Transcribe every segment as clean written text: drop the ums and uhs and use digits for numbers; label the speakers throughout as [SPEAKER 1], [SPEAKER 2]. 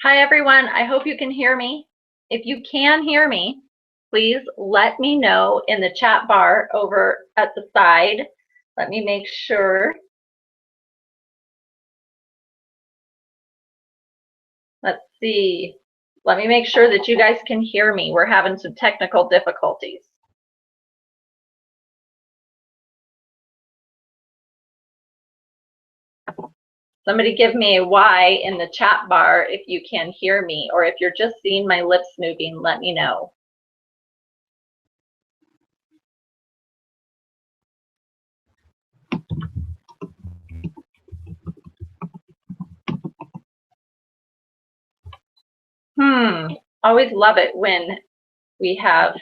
[SPEAKER 1] Hi, everyone. I hope you can hear me. If you can hear me, please let me know in the chat bar over at the side. Let me make sure. Let's see. Let me make sure that you guys can hear me. We're having some technical difficulties. Somebody give me a Y in the chat bar if you can hear me, or if you're just seeing my lips moving, let me know. Always love it when we have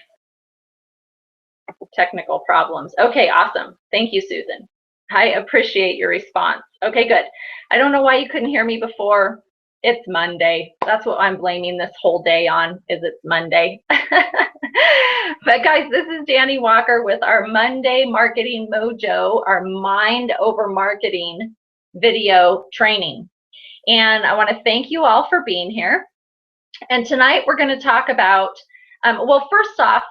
[SPEAKER 1] technical problems. Okay, awesome. Thank you, Susan. I appreciate your response. Okay, good. I don't know why you couldn't hear me before. It's Monday. That's what I'm blaming this whole day on, is it's Monday. But guys, this is Danny Walker with our Monday Marketing Mojo, our Mind Over Marketing video training. And I want to thank you all for being here. And tonight we're going to talk about, well, first off,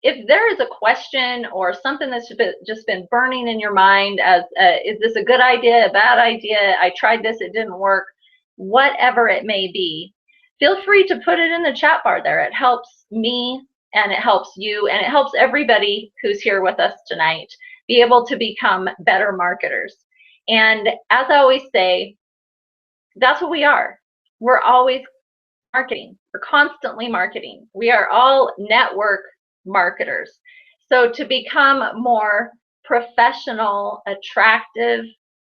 [SPEAKER 1] if there is a question or something that's just been burning in your mind as, is this a good idea, a bad idea, I tried this, it didn't work, whatever it may be, feel free to put it in the chat bar there. It helps me and it helps you and it helps everybody who's here with us tonight be able to become better marketers. And as I always say, that's what we are. We're always marketing. We're constantly marketing. We are all network marketers. So to become more professional, attractive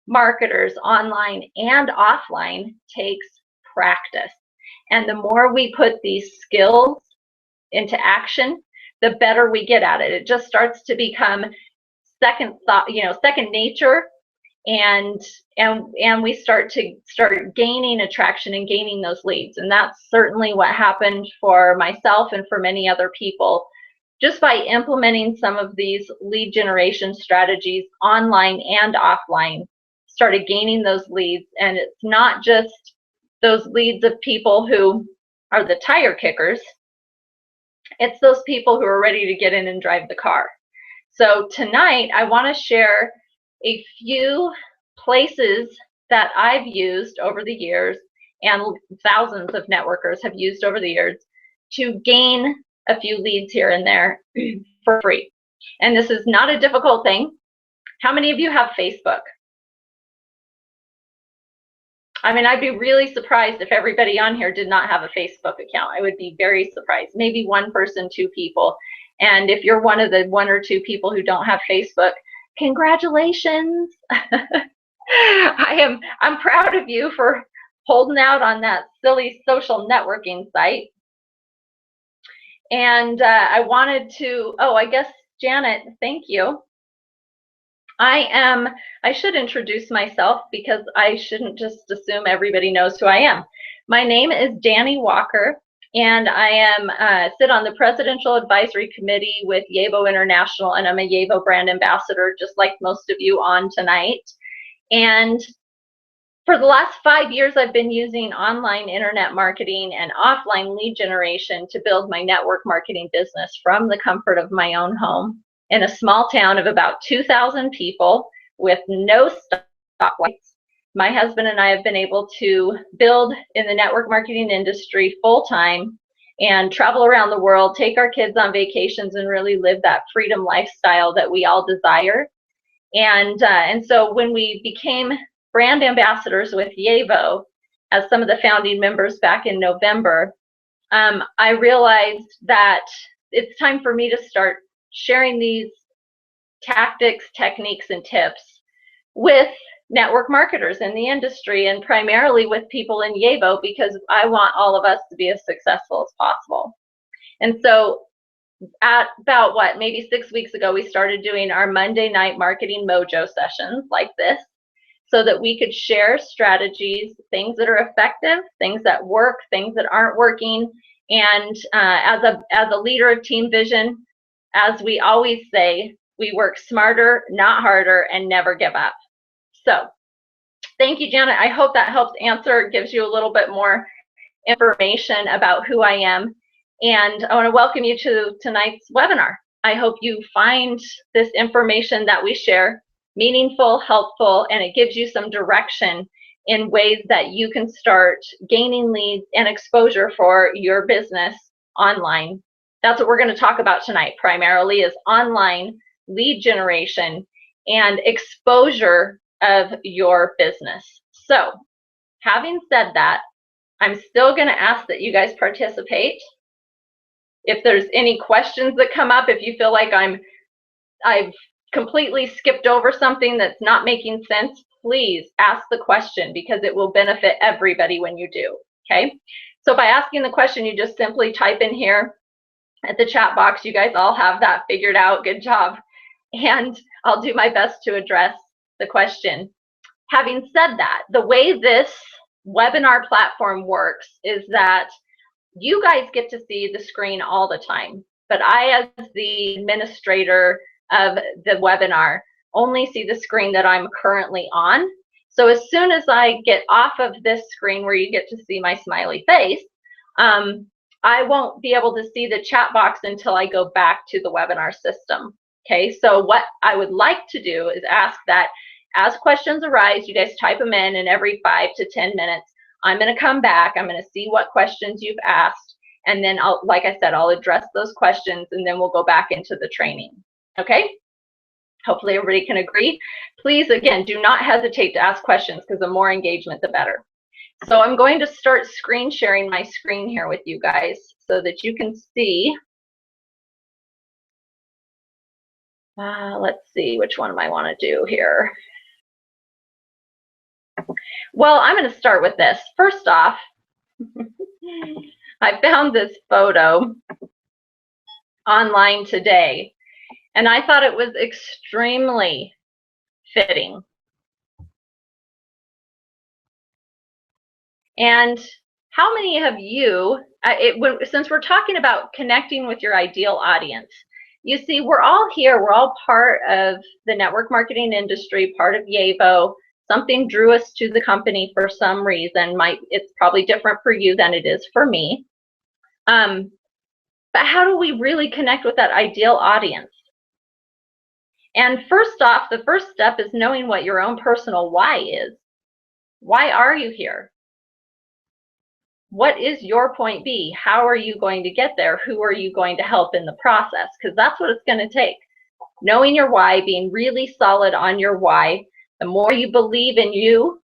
[SPEAKER 1] marketers online and offline takes practice. And the more we put these skills into action, the better we get at it. It just starts to become second thought, second nature. And we start gaining attraction and gaining those leads. And that's certainly what happened for myself and for many other people, just by implementing some of these lead generation strategies online and offline, started gaining those leads. And it's not just those leads of people who are the tire kickers, it's those people who are ready to get in and drive the car. So tonight I want to share a few places that I've used over the years and thousands of networkers have used over the years to gain a few leads here and there for free. And this is not a difficult thing. How many of you have Facebook? I mean, I'd be really surprised if everybody on here did not have a Facebook account. I would be very surprised. Maybe one person, two people. And if you're one of the one or two people who don't have Facebook, congratulations. I'm proud of you for holding out on that silly social networking site. And I wanted to, I guess, Janet, thank you. I should introduce myself because I shouldn't just assume everybody knows who I am. My name is Danny Walker, and I sit on the Presidential Advisory Committee with Yaevo International, and I'm a Yaevo brand ambassador, just like most of you on tonight. And for the last 5 years, I've been using online internet marketing and offline lead generation to build my network marketing business from the comfort of my own home in a small town of about 2,000 people with no stoplights. My husband and I have been able to build in the network marketing industry full-time and travel around the world, take our kids on vacations, and really live that freedom lifestyle that we all desire. And so when we became brand ambassadors with Yaevo as some of the founding members back in November, I realized that it's time for me to start sharing these tactics, techniques, and tips with network marketers in the industry, and primarily with people in Yaevo, because I want all of us to be as successful as possible. And so at about maybe 6 weeks ago, we started doing our Monday night marketing mojo sessions like this, so that we could share strategies, things that are effective, things that work, things that aren't working. And as a leader of Team Vision, as we always say, we work smarter, not harder, and never give up. So thank you, Janet. I hope that helps answer, gives you a little bit more information about who I am. And I want to welcome you to tonight's webinar. I hope you find this information that we share meaningful, helpful, and it gives you some direction in ways that you can start gaining leads and exposure for your business online. That's what we're going to talk about tonight primarily, is online lead generation and exposure of your business. So having said that, I'm still going to ask that you guys participate. If there's any questions that come up, if you feel like I've completely skipped over something that's not making sense, please ask the question, because it will benefit everybody when you do, okay? So by asking the question, you just simply type in here at the chat box. You guys all have that figured out. Good job. And I'll do my best to address the question. Having said that, the way this webinar platform works is that you guys get to see the screen all the time, but I, as the administrator of the webinar, only see the screen that I'm currently on. So as soon as I get off of this screen where you get to see my smiley face, I won't be able to see the chat box until I go back to the webinar system. Okay, so what I would like to do is ask that as questions arise, you guys type them in, and every 5 to 10 minutes, I'm going to come back. I'm going to see what questions you've asked, and then like I said, I'll address those questions, and then we'll go back into the training. Okay? Hopefully everybody can agree. Please, again, do not hesitate to ask questions, because the more engagement, the better. So I'm going to start screen sharing my screen here with you guys so that you can see. Let's see, which one do I want to do here? Well, I'm going to start with this. First off, I found this photo online today, and I thought it was extremely fitting. And how many of you, since we're talking about connecting with your ideal audience, you see, we're all here, we're all part of the network marketing industry, part of YAVO. Something drew us to the company for some reason. It's probably different for you than it is for me. But how do we really connect with that ideal audience? And first off, the first step is knowing what your own personal why is. Why are you here? What is your point B? How are you going to get there? Who are you going to help in the process? Because that's what it's going to take. Knowing your why, being really solid on your why. The more you believe in you,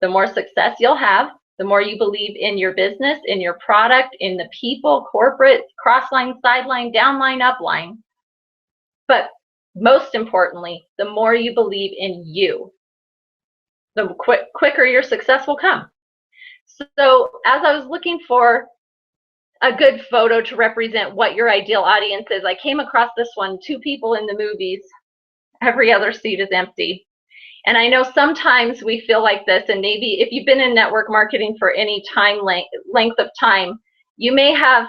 [SPEAKER 1] the more success you'll have. The more you believe in your business, in your product, in the people, corporate, cross-line, sideline, downline, upline. But most importantly, the more you believe in you, the quicker your success will come. So as I was looking for a good photo to represent what your ideal audience is, I came across this one: 2 people in the movies, every other seat is empty. And I know sometimes we feel like this, and maybe if you've been in network marketing for any length of time, you may have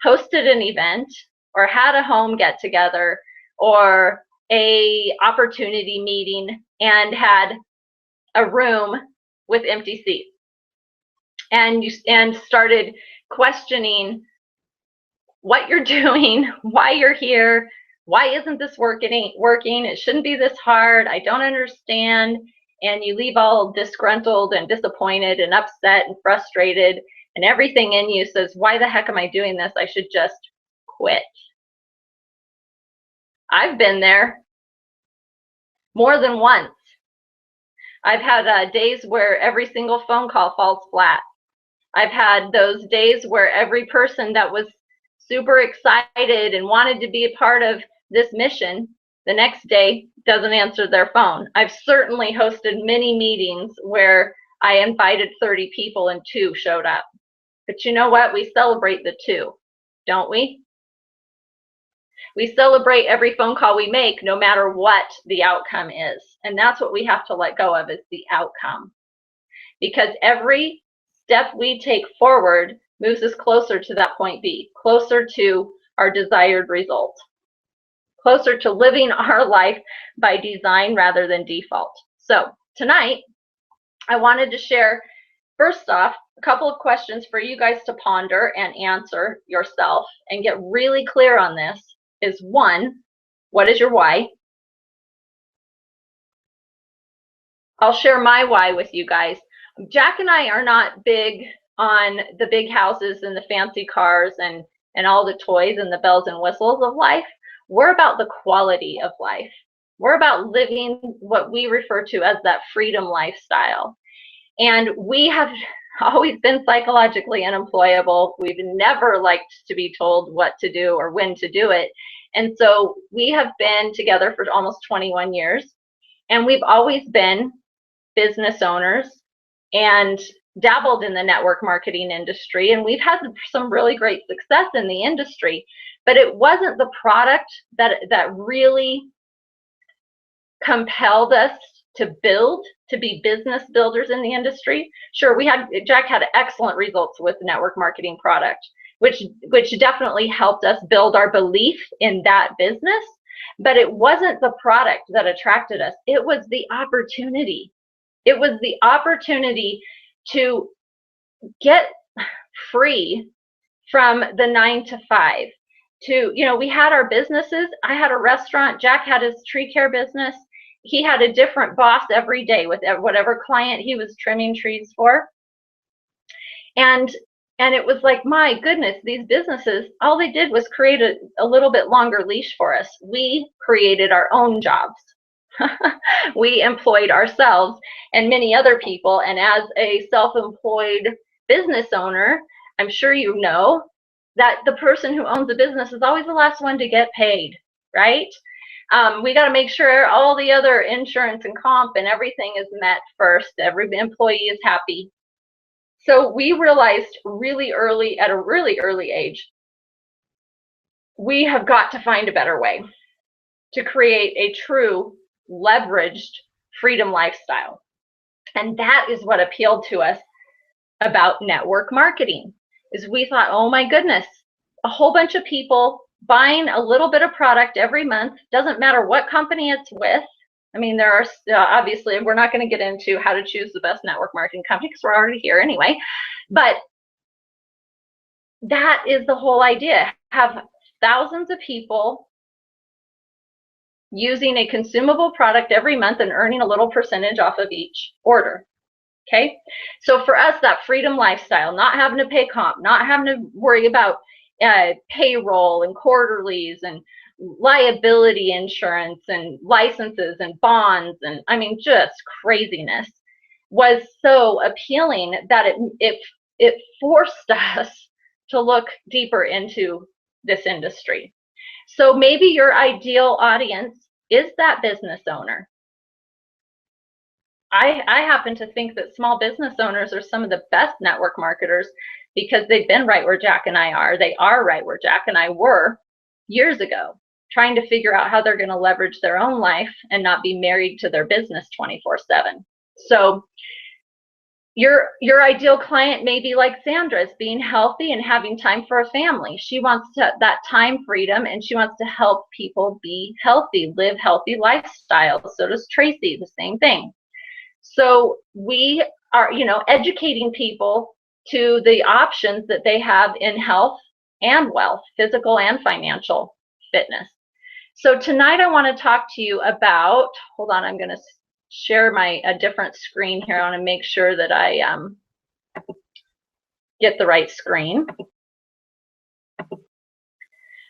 [SPEAKER 1] hosted an event or had a home get together or a opportunity meeting and had a room with empty seats. And you started questioning what you're doing, why you're here, why isn't this working? It shouldn't be this hard. I don't understand. And you leave all disgruntled and disappointed and upset and frustrated, and everything in you says, why the heck am I doing this? I should just quit. I've been there more than once. I've had days where every single phone call falls flat. I've had those days where every person that was super excited and wanted to be a part of this mission the next day doesn't answer their phone. I've certainly hosted many meetings where I invited 30 people and 2 showed up. But you know what? We celebrate the 2, don't we? We celebrate every phone call we make, no matter what the outcome is. And that's what we have to let go of, is the outcome. Because every step we take forward moves us closer to that point B, closer to our desired result, closer to living our life by design rather than default. So tonight, I wanted to share first off, a couple of questions for you guys to ponder and answer yourself and get really clear on this is, one, what is your why? I'll share my why with you guys. Jack and I are not big on the big houses and the fancy cars and all the toys and the bells and whistles of life. We're about the quality of life. We're about living what we refer to as that freedom lifestyle. And we have always been psychologically unemployable. We've never liked to be told what to do or when to do it. And so we have been together for almost 21 years. And we've always been business owners and dabbled in the network marketing industry. And we've had some really great success in the industry. But it wasn't the product that really compelled us to build, to be business builders in the industry. Sure, Jack had excellent results with the network marketing product, which definitely helped us build our belief in that business. But it wasn't the product that attracted us. It was the opportunity. It was the opportunity to get free from the 9 to 5. We had our businesses. I had a restaurant. Jack had his tree care business. He had a different boss every day with whatever client he was trimming trees for. And it was like, my goodness, these businesses, all they did was create a little bit longer leash for us. We created our own jobs. We employed ourselves and many other people. And as a self-employed business owner, I'm sure you know that the person who owns a business is always the last one to get paid, right? We got to make sure all the other insurance and comp and everything is met first. Every employee is happy. So we realized really early, at a really early age, we have got to find a better way to create a true leveraged freedom lifestyle. And that is what appealed to us about network marketing, is we thought, oh my goodness, a whole bunch of people buying a little bit of product every month, doesn't matter what company it's with. I mean, there are obviously, we're not going to get into how to choose the best network marketing company because we're already here anyway. But that is the whole idea. Have thousands of people using a consumable product every month and earning a little percentage off of each order. Okay, so for us, that freedom lifestyle, not having to pay comp, not having to worry about payroll and quarterlies and liability insurance and licenses and bonds, and I mean, just craziness, was so appealing that it forced us to look deeper into this industry. So maybe your ideal audience is that business owner. I happen to think that small business owners are some of the best network marketers because they've been right where Jack and I are. They are right where Jack and I were years ago, trying to figure out how they're going to leverage their own life and not be married to their business 24/7. So your ideal client may be like Sandra's, being healthy and having time for a family. She wants that time freedom, and she wants to help people be healthy, live healthy lifestyles. So does Tracy, the same thing. So we are, educating people to the options that they have in health and wealth, physical and financial fitness. So tonight I want to talk to you about, hold on, I'm going to share a different screen here. I want to make sure that I get the right screen.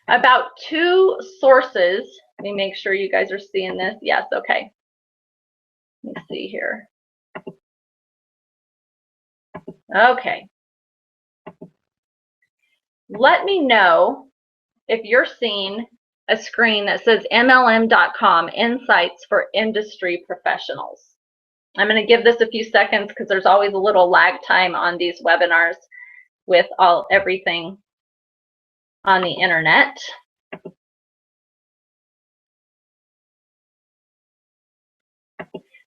[SPEAKER 1] About two sources. Let me make sure you guys are seeing this. Yes, okay. Let me see here. Okay. Let me know if you're seeing a screen that says MLM.com Insights for Industry Professionals. I'm going to give this a few seconds because there's always a little lag time on these webinars with everything on the internet.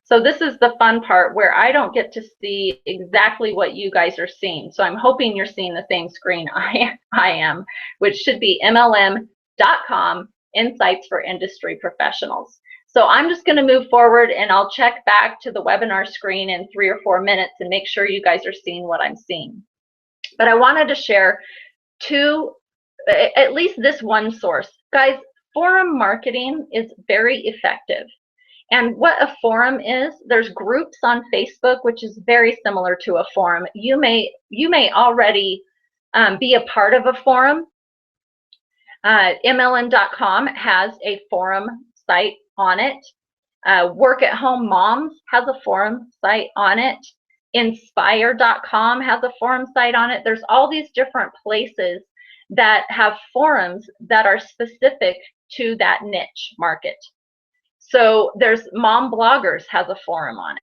[SPEAKER 1] So this is the fun part where I don't get to see exactly what you guys are seeing. So I'm hoping you're seeing the same screen I am, which should be MLM.com Insights for Industry Professionals. So I'm just going to move forward, and I'll check back to the webinar screen in 3 or 4 minutes and make sure you guys are seeing what I'm seeing. But I wanted to share at least this one source. Guys, forum marketing is very effective. And what a forum is, there's groups on Facebook, which is very similar to a forum. You may already be a part of a forum. MLM.com has a forum site on it. Work at Home Moms has a forum site on it. Inspire.com has a forum site on it. There's all these different places that have forums that are specific to that niche market. So there's Mom Bloggers has a forum on it.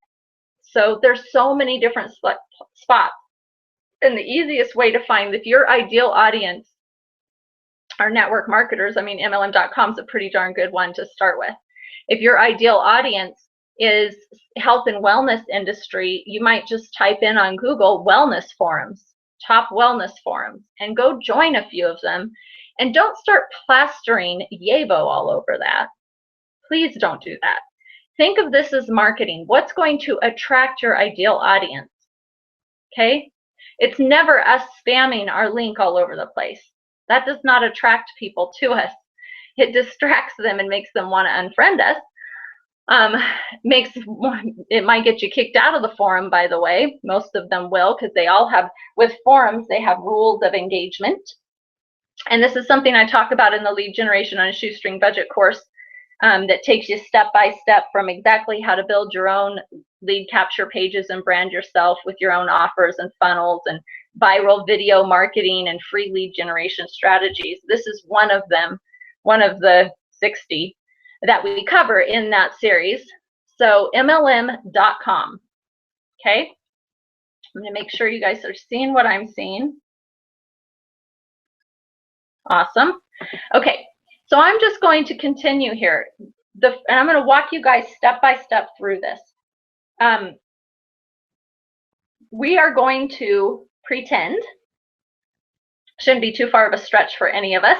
[SPEAKER 1] So there's so many different spots. And the easiest way to find, if your ideal audience are network marketers, I mean, MLM.com is a pretty darn good one to start with. If your ideal audience is health and wellness industry, you might just type in on Google wellness forums, top wellness forums, and go join a few of them. And don't start plastering Yavo all over that. Please don't do that. Think of this as marketing. What's going to attract your ideal audience? Okay? It's never us spamming our link all over the place. That does not attract people to us. It distracts them and makes them want to unfriend us. It might get you kicked out of the forum, by the way. Most of them will, because they all have, with forums, they have rules of engagement. And this is something I talk about in the Lead Generation on a Shoestring Budget course. That takes you step by step from exactly how to build your own lead capture pages and brand yourself with your own offers and funnels and viral video marketing and free lead generation strategies. This is one of them, one of the 60 that we cover in that series. So MLM.com. Okay, I'm going to make sure you guys are seeing what I'm seeing. Awesome. Okay. So I'm just going to continue here. And I'm going to walk you guys step by step through this. We are going to pretend, shouldn't be too far of a stretch for any of us,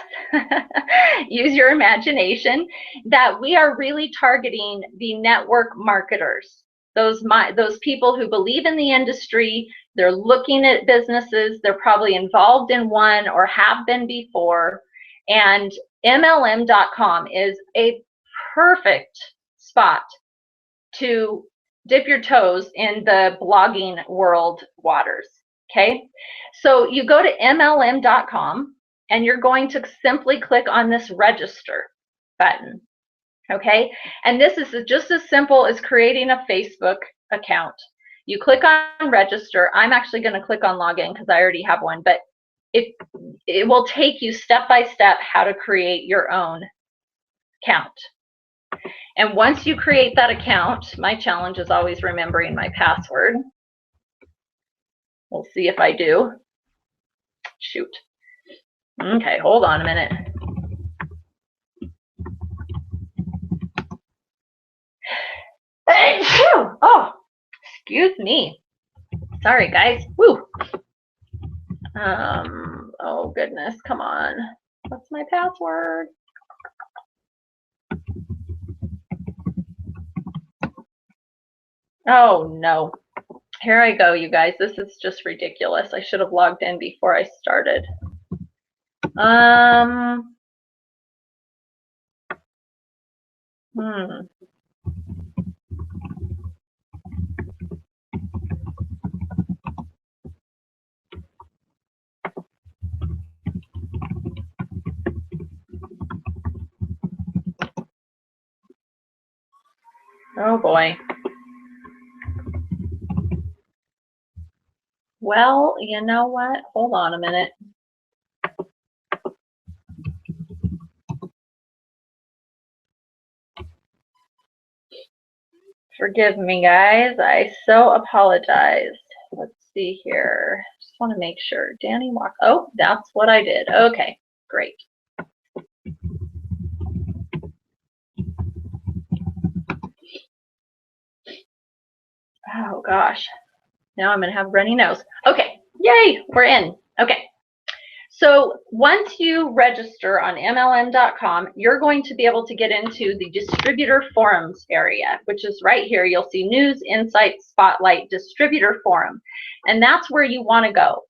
[SPEAKER 1] use your imagination, that we are really targeting the network marketers, those people who believe in the industry, they're looking at businesses, they're probably involved in one or have been before, and MLM.com is a perfect spot to dip your toes in the blogging world waters. Okay, so you go to MLM.com and you're going to simply click on this register button. Okay, and this is just as simple as creating a Facebook account. You click on register. I'm actually going to click on login because I already have one, but it will take you step by step how to create your own account. And once you create that account, my challenge is always remembering my password. We'll see if I do. Shoot. Okay, hold on a minute. Oh, excuse me. Sorry, guys. Woo. Oh goodness, come on. What's my password? Oh no. Here I go, you guys. This is just ridiculous. I should have logged in before I started. Oh boy. Well, you know what? Hold on a minute. Forgive me, guys. I so apologize. Let's see here. Just want to make sure. Danny Walker. Oh, that's what I did. Okay, great. Oh gosh. Now I'm going to have a runny nose. Okay, yay, we're in. Okay, So once you register on MLM.com, you're going to be able to get into the distributor forums area, which is right here. You'll see News, Insight, Spotlight, Distributor Forum. And that's where you want to go.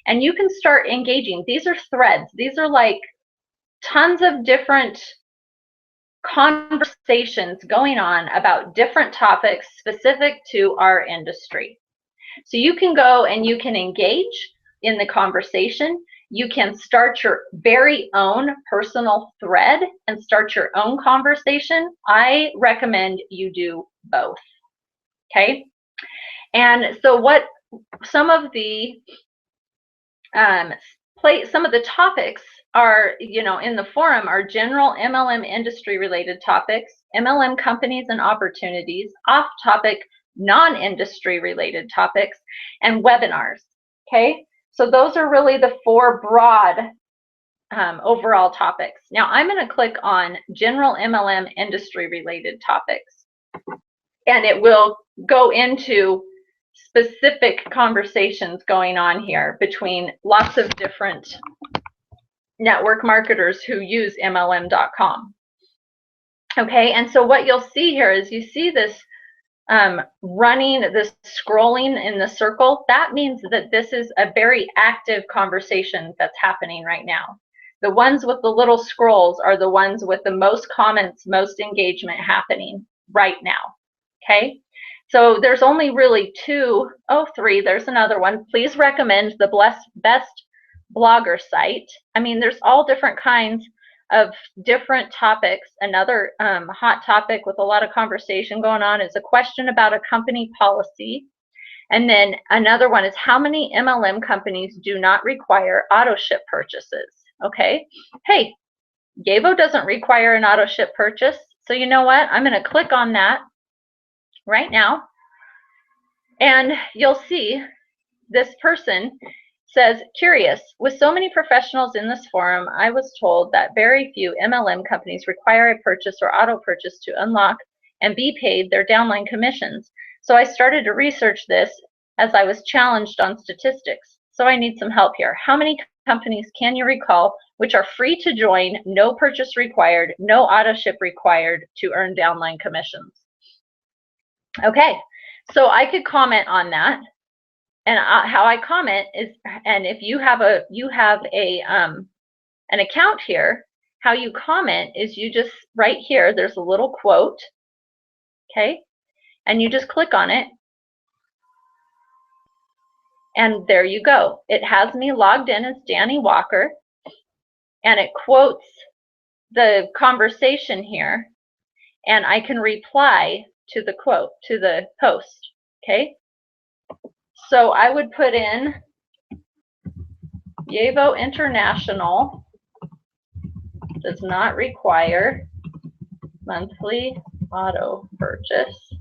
[SPEAKER 1] And you can start engaging. These are threads. These are like tons of different conversations going on about different topics specific to our industry. So you can go and you can engage in the conversation. You can start your very own personal thread and start your own conversation. I recommend you do both. Okay. And so what some of the topics are, in the forum are general MLM industry related topics, MLM companies and opportunities, off-topic non-industry related topics, and webinars. Okay, so those are really the four broad overall topics. Now I'm going to click on general MLM industry related topics, and it will go into specific conversations going on here between lots of different network marketers who use MLM.com. Okay, and so what you'll see here is you see this running, this scrolling in the circle. That means that this is a very active conversation that's happening right now. The ones with the little scrolls are the ones with the most comments, most engagement happening right now. Okay, so there's only really three. There's another one. Please recommend the best blogger site. I mean, there's all different kinds of different topics. Another hot topic with a lot of conversation going on is a question about a company policy. And then another one is how many MLM companies do not require auto ship purchases. Okay, hey, Yavo doesn't require an auto ship purchase. So you know what? I'm going to click on that right now. And you'll see this person says, curious, with so many professionals in this forum, I was told that very few MLM companies require a purchase or auto purchase to unlock and be paid their downline commissions. So I started to research this as I was challenged on statistics. So I need some help here. How many companies can you recall which are free to join, no purchase required, no auto ship required to earn downline commissions? Okay, so I could comment on that. And how I comment is, and if you have an account here, how you comment is you just, right here, there's a little quote, okay, and you just click on it, and there you go. It has me logged in as Danny Walker, and it quotes the conversation here, and I can reply to the quote, to the post, okay? So I would put in Yavo International does not require monthly auto purchase.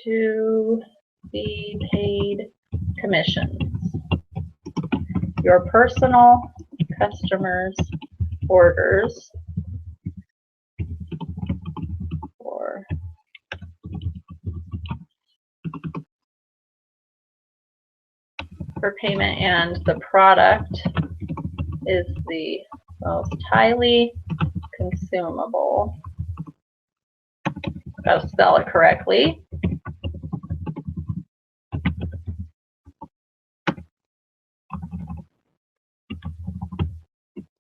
[SPEAKER 1] To be paid commissions. Your personal customers' orders for payment, and the product is the most highly consumable. Gotta spell it correctly.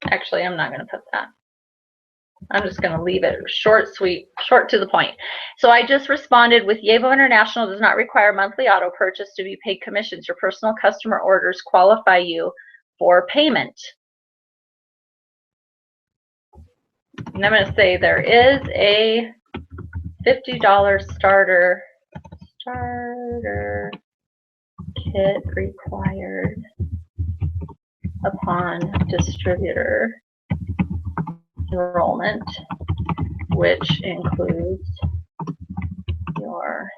[SPEAKER 1] Actually, I'm not going to put that. I'm just going to leave it short, sweet, short to the point. So I just responded with Yavo International does not require monthly auto purchase to be paid commissions. Your personal customer orders qualify you for payment. And I'm going to say there is a $50 starter kit required upon distributor enrollment, which includes your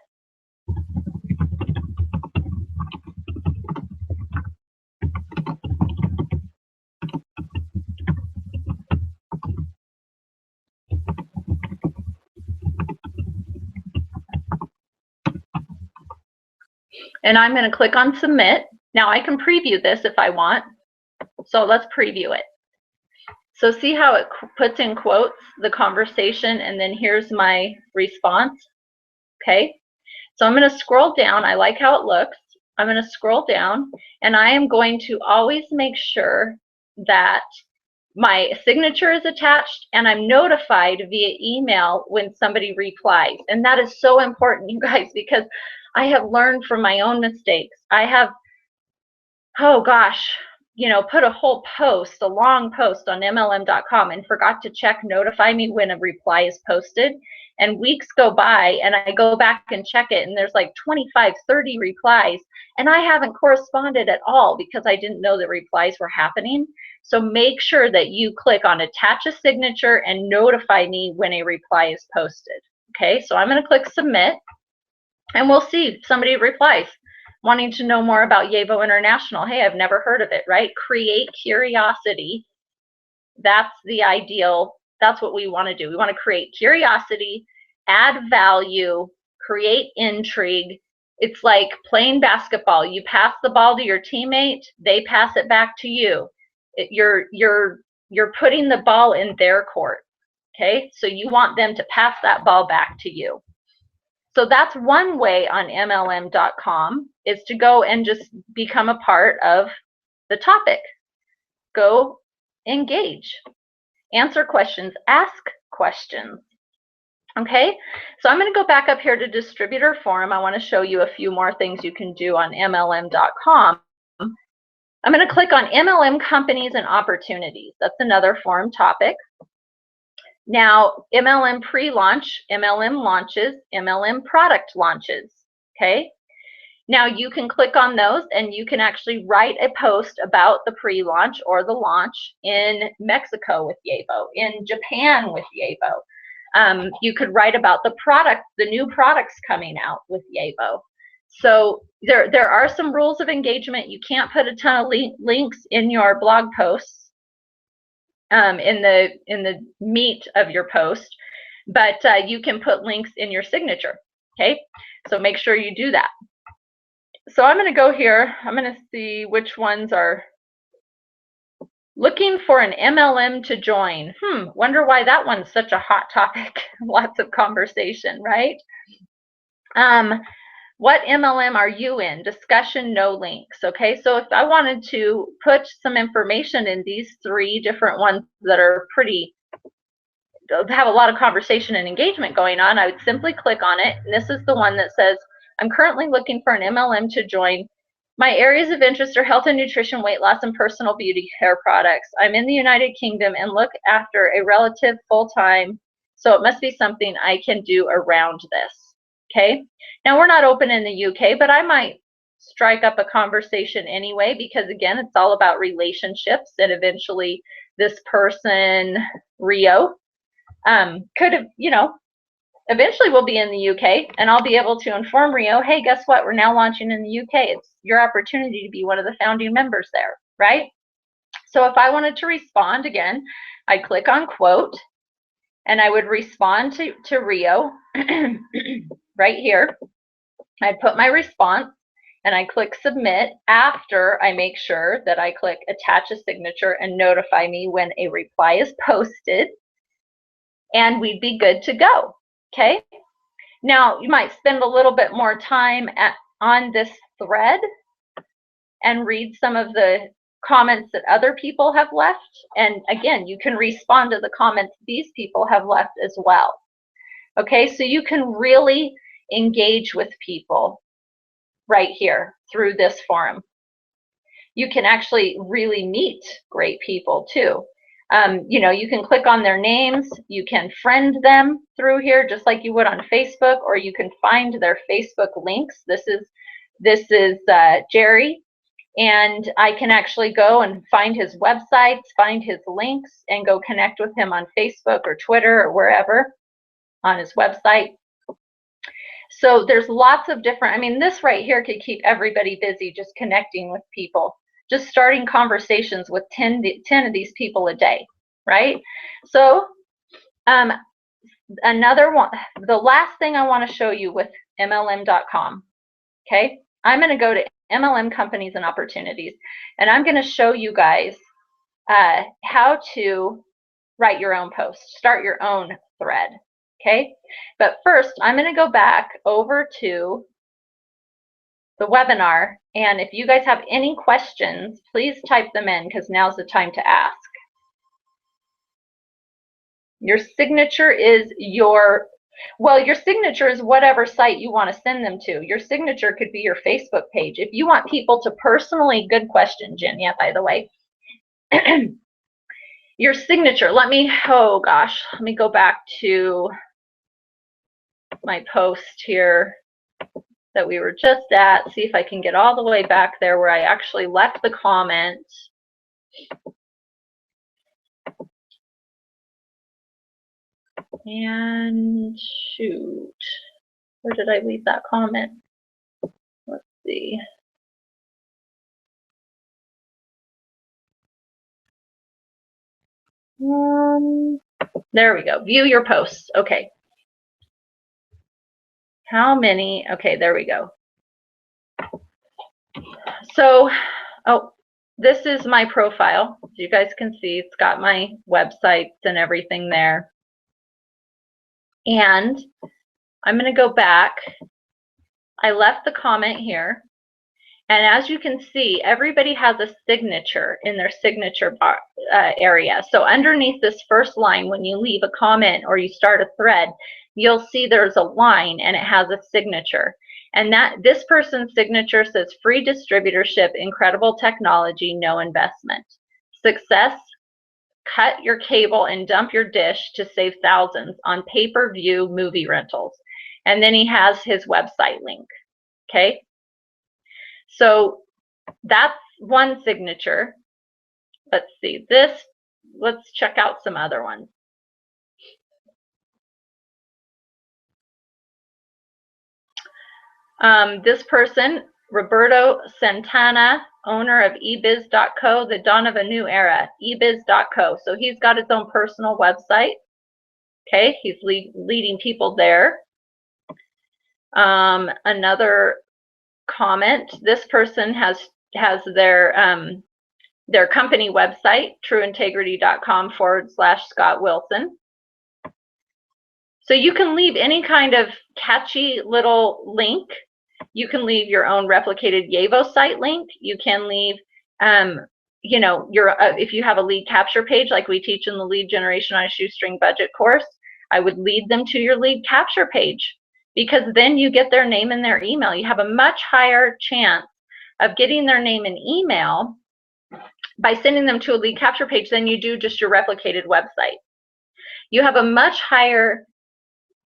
[SPEAKER 1] And I'm going to click on submit. Now I can preview this if I want. So let's preview it. So see how it puts in quotes the conversation, and then here's my response. Okay. So I'm going to scroll down. I like how it looks. I'm going to scroll down, and I am going to always make sure that my signature is attached and I'm notified via email when somebody replies. And that is so important, you guys, because I have learned from my own mistakes. I have, oh gosh, put a whole post, a long post on MLM.com and forgot to check notify me when a reply is posted. And weeks go by and I go back and check it and there's like 25, 30 replies and I haven't corresponded at all because I didn't know the replies were happening. So make sure that you click on attach a signature and notify me when a reply is posted. Okay, so I'm going to click submit and we'll see if somebody replies wanting to know more about YAVO International. Hey, I've never heard of it, right? Create curiosity. That's the ideal. That's what we want to do. We want to create curiosity, add value, create intrigue. It's like playing basketball. You pass the ball to your teammate, they pass it back to you. You're putting the ball in their court. Okay, so you want them to pass that ball back to you. So that's one way on MLM.com is to go and just become a part of the topic. Go engage, answer questions, ask questions. Okay, so I'm going to go back up here to distributor forum. I want to show you a few more things you can do on MLM.com. I'm going to click on MLM companies and opportunities. That's another forum topic. Now, MLM pre-launch, MLM launches, MLM product launches, okay? Now, you can click on those and you can actually write a post about the pre-launch or the launch in Mexico with YAVO, in Japan with YAVO. You could write about the product, the new products coming out with YAVO. So there are some rules of engagement. You can't put a ton of links in your blog posts. In the meat of your post, but you can put links in your signature. Okay, so make sure you do that. So I'm going to go here. I'm going to see which ones are looking for an MLM to join. Wonder why that one's such a hot topic. Lots of conversation, right? What MLM are you in? Discussion, no links. Okay, so if I wanted to put some information in these three different ones that are pretty, have a lot of conversation and engagement going on, I would simply click on it. And this is the one that says, I'm currently looking for an MLM to join. My areas of interest are health and nutrition, weight loss, and personal beauty care products. I'm in the United Kingdom and look after a relative full-time, so it must be something I can do around this. Okay, now we're not open in the UK, but I might strike up a conversation anyway, because again, it's all about relationships, and eventually this person, Rio, could have, eventually we'll be in the UK and I'll be able to inform Rio, hey, guess what? We're now launching in the UK. It's your opportunity to be one of the founding members there, right? So if I wanted to respond again, I'd click on quote and I would respond to Rio right here. I'd put my response and I click submit after I make sure that I click attach a signature and notify me when a reply is posted, and we'd be good to go. Okay, now you might spend a little bit more time on this thread and read some of the comments that other people have left, and again, you can respond to the comments these people have left as well. Okay, so you can really engage with people right here through this forum. You can actually really meet great people too. You can click on their names, you can friend them through here just like you would on Facebook, or you can find their Facebook links. This is Jerry, and I can actually go and find his websites, find his links, and go connect with him on Facebook or Twitter or wherever on his website. So there's lots of different, this right here could keep everybody busy, just connecting with people, just starting conversations with 10 of these people a day, right? So another one, the last thing I want to show you with MLM.com, okay? I'm going to go to MLM companies and opportunities, and I'm going to show you guys how to write your own post, start your own thread. Okay, but first I'm going to go back over to the webinar, and if you guys have any questions, please type them in because now's the time to ask. Your signature is your signature is whatever site you want to send them to. Your signature could be your Facebook page. If you want people to personally, good question, Jenya, by the way. Your signature, oh gosh, let me go back to my post here that we were just at, see if I can get all the way back there where I actually left the comment. And shoot, where did I leave that comment? Let's see. There we go. View your posts. Okay. How many? Okay, there we go. So, oh, this is my profile. As you guys can see, it's got my websites and everything there. And I'm going to go back. I left the comment here. And as you can see, everybody has a signature in their signature bar, area. So underneath this first line, when you leave a comment or you start a thread, you'll see there's a line and it has a signature. And this person's signature says free distributorship, incredible technology, no investment. Success, cut your cable and dump your dish to save thousands on pay-per-view movie rentals. And then he has his website link. Okay. So that's one signature. Let's see this. Let's check out some other ones. This person, Roberto Santana, owner of ebiz.co, the dawn of a new era, ebiz.co. So he's got his own personal website. Okay, he's leading people there. Another comment, this person has their company website, trueintegrity.com/Scott Wilson. So you can leave any kind of catchy little link. You can leave your own replicated Yevo site link. You can leave, you know, if you have a lead capture page like we teach in the Lead Generation on a Shoestring Budget course, I would lead them to your lead capture page, because then you get their name and their email. You have a much higher chance of getting their name and email by sending them to a lead capture page than you do just your replicated website. You have a much higher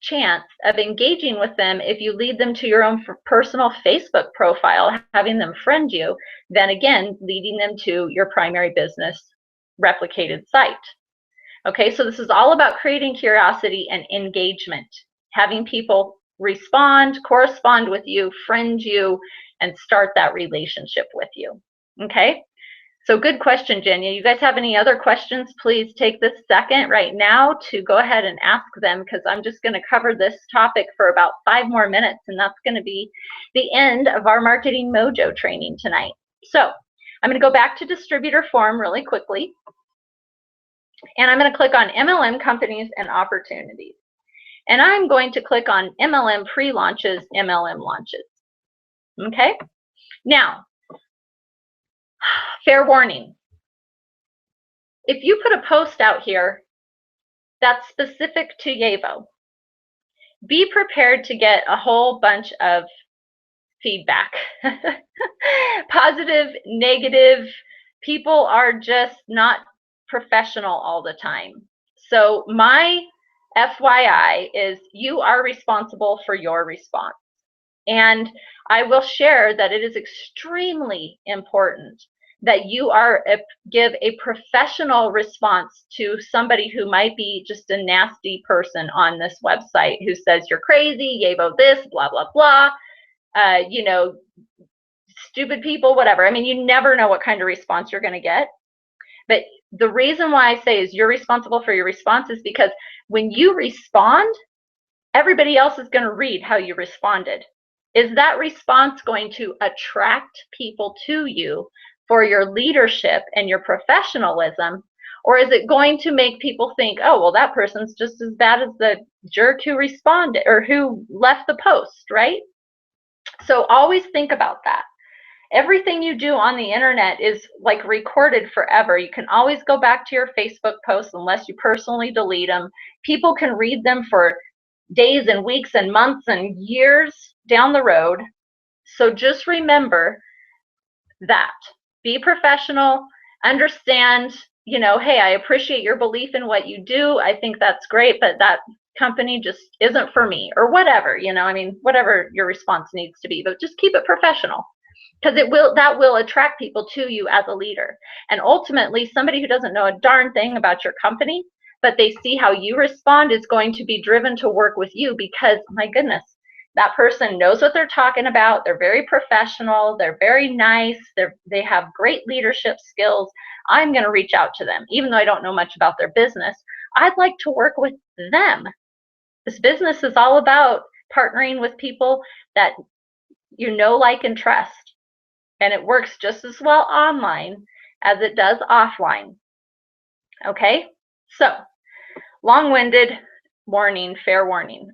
[SPEAKER 1] chance of engaging with them if you lead them to your own personal Facebook profile, having them friend you, than again leading them to your primary business replicated site. Okay, so this is all about creating curiosity and engagement, having people respond, correspond with you, friend you, and start that relationship with you. Okay, so good question, Jenya. You guys have any other questions? Please take this second right now to go ahead and ask them, because I'm just going to cover this topic for about 5 more minutes, and that's going to be the end of our Marketing Mojo training tonight. So I'm going to go back to distributor form really quickly, and I'm going to click on MLM companies and opportunities. And I'm going to click on MLM pre-launches, MLM launches. Okay, now, fair warning. If you put a post out here that's specific to Yevo, be prepared to get a whole bunch of feedback. Positive, negative. People are just not professional all the time. So my FYI is you are responsible for your response. And I will share that it is extremely important that you give a professional response to somebody who might be just a nasty person on this website who says you're crazy, Yevo this, blah, blah, blah, you know, stupid people, whatever. I mean, you never know what kind of response you're going to get. But the reason why I say is you're responsible for your response is because when you respond, everybody else is going to read how you responded. Is that response going to attract people to you for your leadership and your professionalism? Or is it going to make people think, oh, well, that person's just as bad as the jerk who responded or who left the post, right? So always think about that. Everything you do on the internet is like recorded forever. You can always go back to your Facebook posts unless you personally delete them. People can read them for days and weeks and months and years down the road. So just remember that. Be professional, understand, you know, hey, I appreciate your belief in what you do. I think that's great, but that company just isn't for me, or whatever, you know, I mean, whatever your response needs to be, but just keep it professional, because that will attract people to you as a leader. And ultimately, somebody who doesn't know a darn thing about your company, but they see how you respond, is going to be driven to work with you, because my goodness, that person knows what they're talking about. They're very professional. They're very nice. They have great leadership skills. I'm going to reach out to them. Even though I don't know much about their business, I'd like to work with them. This business is all about partnering with people that you know, like, and trust. And it works just as well online as it does offline. Okay? So, long-winded warning, fair warning.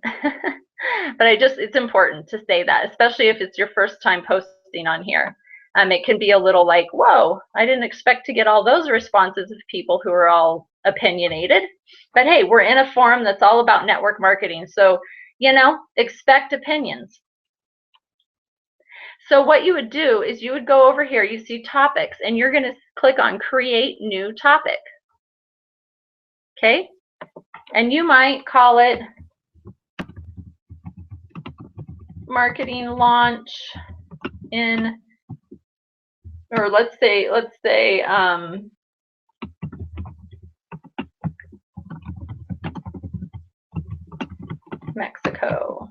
[SPEAKER 1] But it's important to say that, especially if it's your first time posting on here. It can be a little like, whoa, I didn't expect to get all those responses of people who are all opinionated. But hey, we're in a forum that's all about network marketing. So, you know, expect opinions. So what you would do is you would go over here, you see topics, and you're going to click on create new topic. Okay? And you might call it marketing launch in, or let's say Mexico.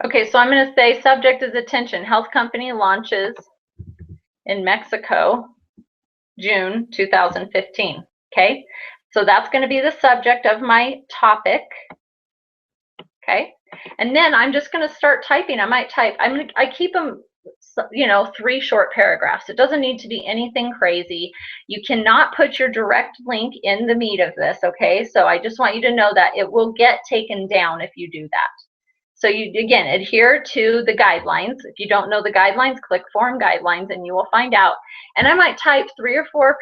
[SPEAKER 1] Okay, so I'm going to say subject is attention. Health company launches in Mexico, June 2015. Okay, so that's going to be the subject of my topic. Okay, and then I'm just going to start typing. I might type, I keep them, you know, 3 short paragraphs. It doesn't need to be anything crazy. You cannot put your direct link in the meat of this, okay? So I just want you to know that it will get taken down if you do that. So you, again, adhere to the guidelines. If you don't know the guidelines, click forum guidelines and you will find out. And I might type 3 or 4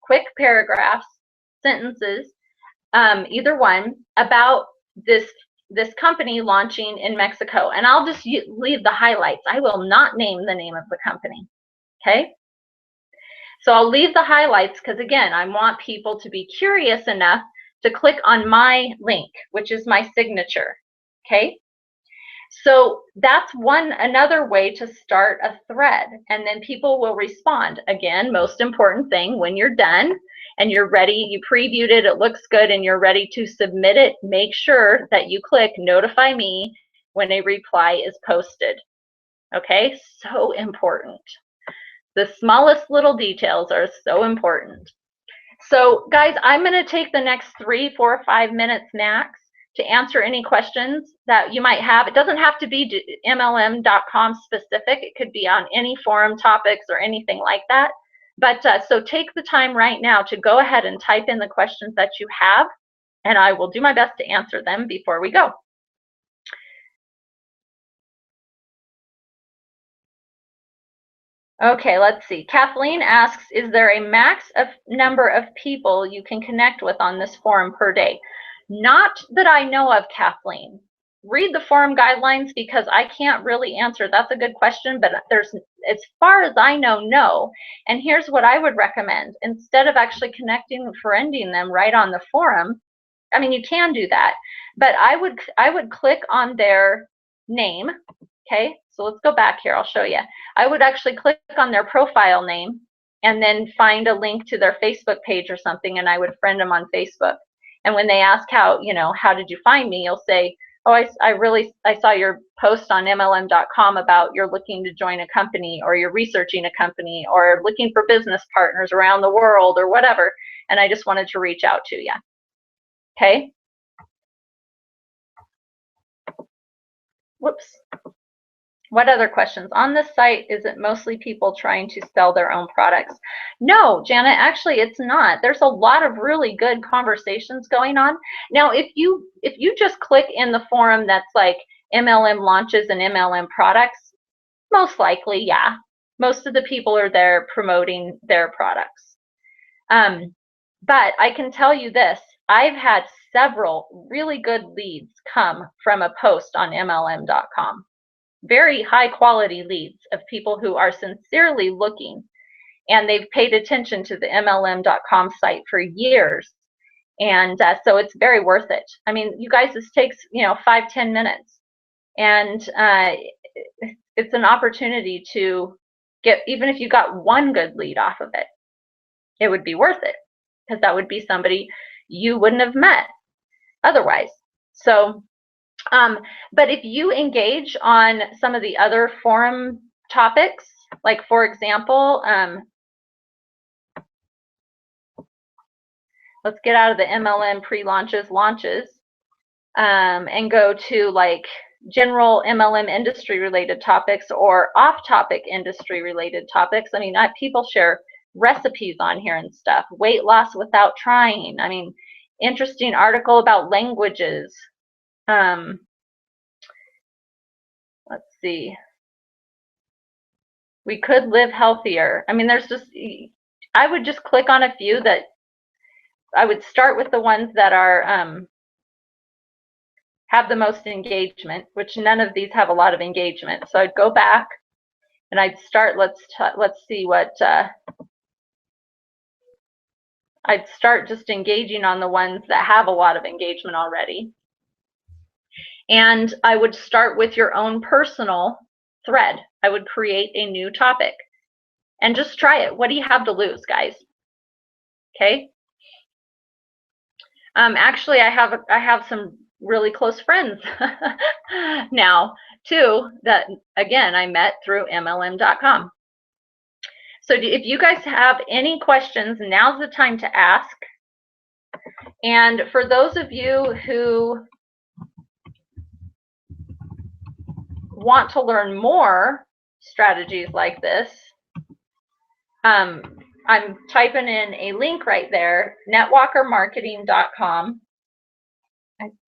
[SPEAKER 1] quick paragraphs, sentences, either one, about this company launching in Mexico. And I'll just leave the highlights. I will not name the name of the company. Okay? So I'll leave the highlights because, again, I want people to be curious enough to click on my link, which is my signature. Okay? So that's another way to start a thread, and then people will respond. Again, most important thing, when you're done and you're ready, you previewed it, it looks good, and you're ready to submit it, make sure that you click notify me when a reply is posted. Okay, so important. The smallest little details are so important. So guys, I'm going to take the next 3, 4, 5 minutes max to answer any questions that you might have. It doesn't have to be MLM.com specific. It could be on any forum topics or anything like that. But so take the time right now to go ahead and type in the questions that you have, and I will do my best to answer them before we go. Okay, let's see. Kathleen asks, is there a max number of people you can connect with on this forum per day? Not that I know of, Kathleen. Read the forum guidelines because I can't really answer. That's a good question, but there's, as far as I know, no. And here's what I would recommend. Instead of actually connecting and friending them right on the forum, I mean, you can do that, but I would click on their name. Okay, so let's go back here. I'll show you. I would actually click on their profile name and then find a link to their Facebook page or something, and I would friend them on Facebook. And when they ask how, you know, how did you find me, you'll say, Oh, I saw your post on MLM.com about you're looking to join a company, or you're researching a company, or looking for business partners around the world, or whatever. And I just wanted to reach out to you. Okay. Whoops. What other questions? On this site, is it mostly people trying to sell their own products? No, Janet, actually it's not. There's a lot of really good conversations going on. Now, if you just click in the forum that's like MLM launches and MLM products, most likely, yeah. Most of the people are there promoting their products. But I can tell you this, I've had several really good leads come from a post on MLM.com. Very high quality leads of people who are sincerely looking, and they've paid attention to the MLM.com site for years. And so it's very worth it. I mean, you guys, this takes, 5-10 minutes. And it's an opportunity to get, even if you got one good lead off of it, it would be worth it, because that would be somebody you wouldn't have met otherwise. So but if you engage on some of the other forum topics, like for example, let's get out of the MLM pre-launches, launches, and go to like general MLM industry related topics or off-topic industry related topics. I mean, people share recipes on here and stuff, weight loss without trying. I mean, interesting article about languages. Let's see. We could live healthier. I mean, there's just, I would just click on a few that I would start with the ones that are have the most engagement, which none of these have a lot of engagement. So I'd go back and I'd start, let's see what, I'd start just engaging on the ones that have a lot of engagement already. And I would start with your own personal thread. I would create a new topic and just try it. What do you have to lose, guys? Okay. Actually, I have some really close friends now too that, again, I met through MLM.com. So if you guys have any questions, now's the time to ask. And for those of you who want to learn more strategies like this, I'm typing in a link right there, netwalkermarketing.com.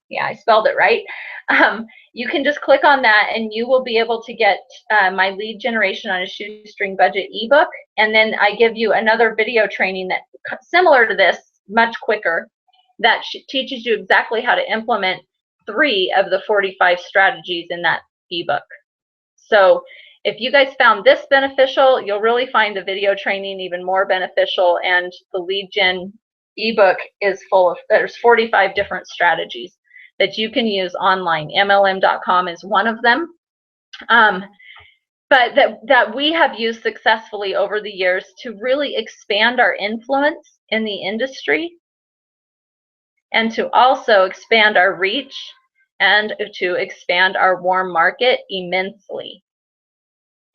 [SPEAKER 1] Yeah, I spelled it right. You can just click on that and you will be able to get my lead generation on a shoestring budget ebook. And then I give you another video training that similar to this, much quicker, that teaches you exactly how to implement 3 of the 45 strategies in that ebook. So if you guys found this beneficial, you'll really find the video training even more beneficial. And the lead gen ebook is full of, there's 45 different strategies that you can use online. MLM.com is one of them, but that we have used successfully over the years to really expand our influence in the industry, and to also expand our reach, and to expand our warm market immensely,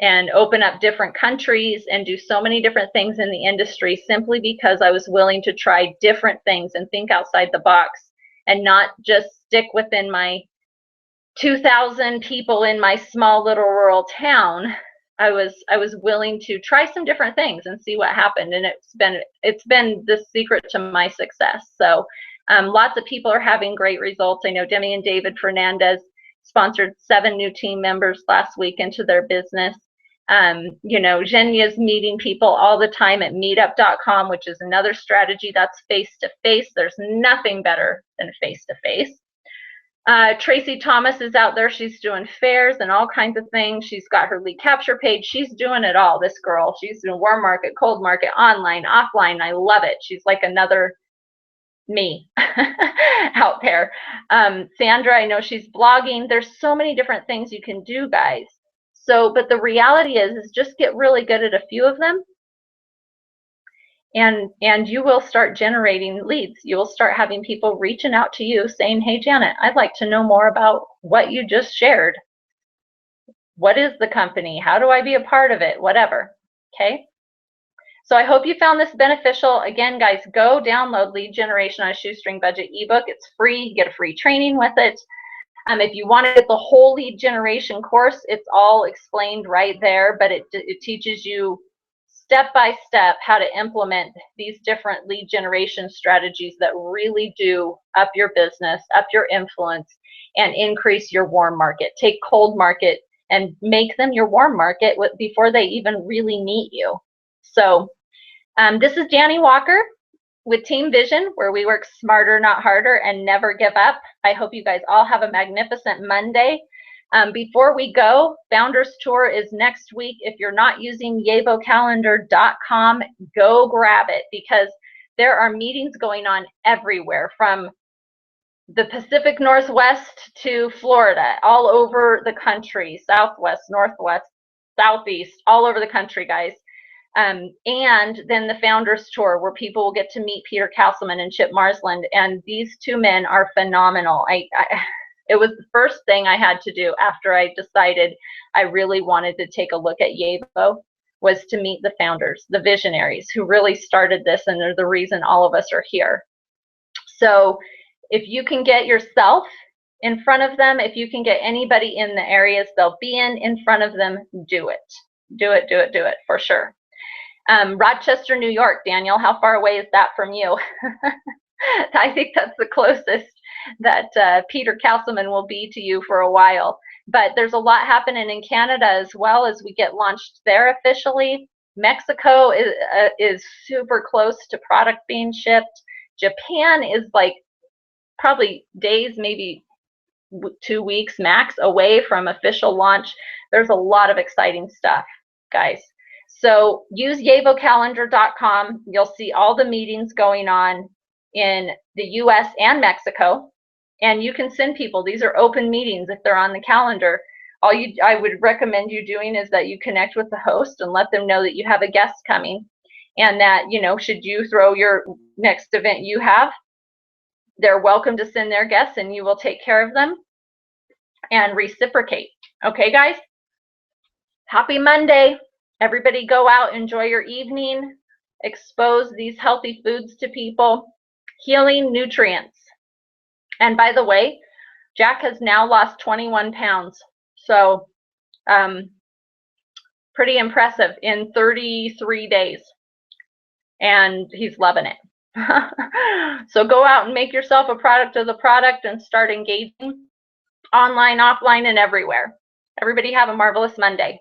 [SPEAKER 1] and open up different countries and do so many different things in the industry, simply because I was willing to try different things and think outside the box, and not just stick within my 2,000 people in my small little rural town. I was willing to try some different things and see what happened, and it's been the secret to my success. So lots of people are having great results. I know Demi and David Fernandez sponsored 7 new team members last week into their business. Zhenya's meeting people all the time at meetup.com, which is another strategy that's face-to-face. There's nothing better than face-to-face. Tracy Thomas is out there. She's doing fairs and all kinds of things. She's got her lead capture page. She's doing it all, this girl. She's doing warm market, cold market, online, offline. I love it. She's like another me out there. Sandra, I know she's blogging. There's so many different things you can do, guys. So, but the reality is just get really good at a few of them, and you will start generating leads. You will start having people reaching out to you saying, hey, Janet, I'd like to know more about what you just shared. What is the company? How do I be a part of it? Whatever. Okay. So I hope you found this beneficial. Again, guys, go download Lead Generation on a Shoestring Budget ebook. It's free. You get a free training with it. If you want to get the whole lead generation course, it's all explained right there, but it teaches you step by step how to implement these different lead generation strategies that really do up your business, up your influence, and increase your warm market. Take cold market and make them your warm market before they even really meet you. So this is Danny Walker with Team Vision, where we work smarter, not harder, and never give up. I hope you guys all have a magnificent Monday. Before we go, Founders Tour is next week. If you're not using YaboCalendar.com, go grab it, because there are meetings going on everywhere, from the Pacific Northwest to Florida, all over the country, Southwest, Northwest, Southeast, all over the country, guys. And then the Founders Tour, where people will get to meet Peter Castleman and Chip Marsland. And these two men are phenomenal. It was the first thing I had to do after I decided I really wanted to take a look at Yabo, was to meet the founders, the visionaries who really started this, and they're the reason all of us are here. So if you can get yourself in front of them, if you can get anybody in the areas they'll be in front of them, do it. Do it, do it, do it, for sure. Rochester, New York, Daniel, how far away is that from you? I think that's the closest that Peter Castleman will be to you for a while. But there's a lot happening in Canada as well as we get launched there officially. Mexico is super close to product being shipped. Japan is like probably days, maybe 2 weeks max away from official launch. There's a lot of exciting stuff, guys. So use YaboCalendar.com. You'll see all the meetings going on in the US and Mexico. And you can send people. These are open meetings if they're on the calendar. I would recommend you doing is that you connect with the host and let them know that you have a guest coming, and that, you know, should you throw your next event you have, they're welcome to send their guests and you will take care of them and reciprocate. Okay, guys? Happy Monday. Everybody go out, enjoy your evening, expose these healthy foods to people, healing nutrients. And by the way, Jack has now lost 21 pounds. So pretty impressive in 33 days. And he's loving it. So go out and make yourself a product of the product and start engaging online, offline, and everywhere. Everybody have a marvelous Monday.